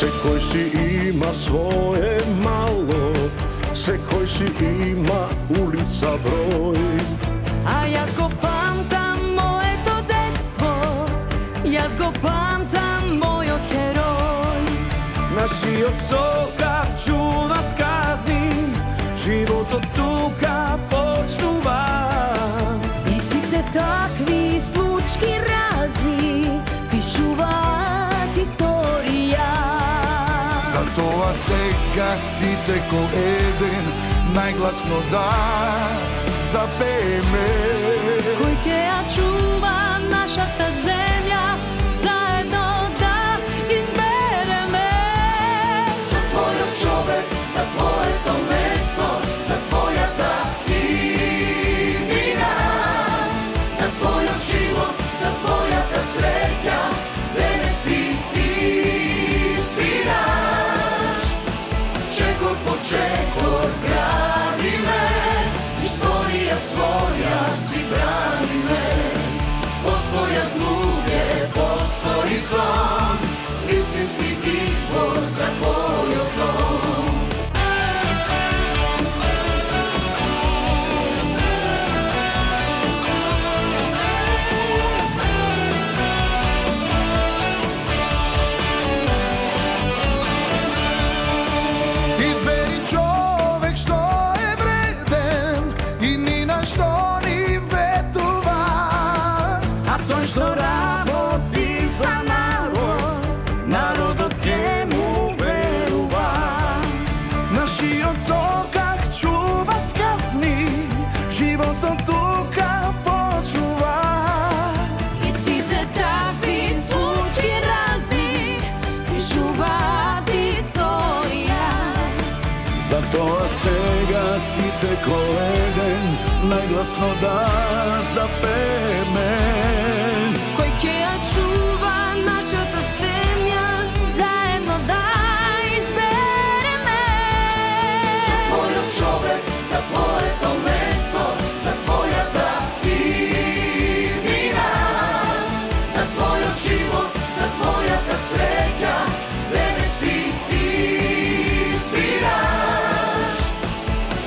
Секој си има своje мало, секој си има улица број. А јас го памтам моето детство, јас го памтам мојот херој. Нашиот сокак чува сказни, животот тука почнува. И сите такви случки разни пишуваат историја. Затоа сега сите ко еден најгласно да запееме. Кој ќе ја чува нашата земја, заедно да избереме. За твојот човек, за твоето место, за твојата иднина, за твојот живот, за твојата среќа, денес ти избираш. Чекор по чекор градиме, историја своја си браниме. Постојат луѓе, постои сон, вистински извор за твојот дом. Избери човек што е вреден и ни на што ни ветува. А тој што работи за народ, народот ќе му верува. Нашиот сокак чува сказни, животот тука почнува. И сите такви случки разни пишуваат историја. Затоа сега сите ко еден најгласно да запееме. Кој ќе ја чува нашата земја, заедно да избереме. За твојот човек, за твоето место, за твојата иднина, за твојот живот, за твојата среќа, денес ти избираш.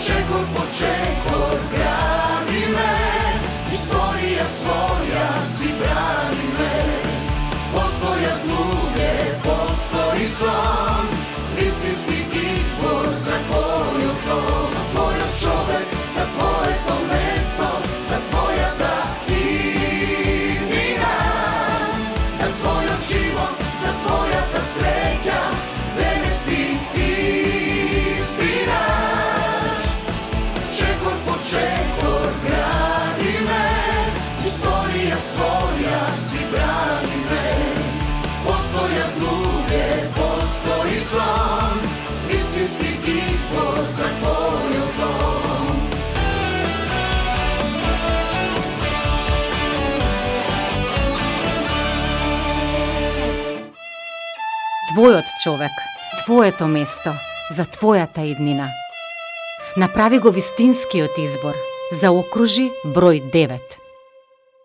Чекор по чекор градиме, историја своја си браниме. Постојат луѓе, постои сон, вистински извор за твојот дом. За твојот човек, за твоето место, за твојата иднина, за твојот живот, за твојата среќа, денес ти избираш. Чекор по чекор градиме, историја своја си браниме. Постојат луѓе, постои сон, вистински извор за твојот дом. Твојот човек, твоето место, за твојата иднина. Направи го вистинскиот избор. Заокружи број 9.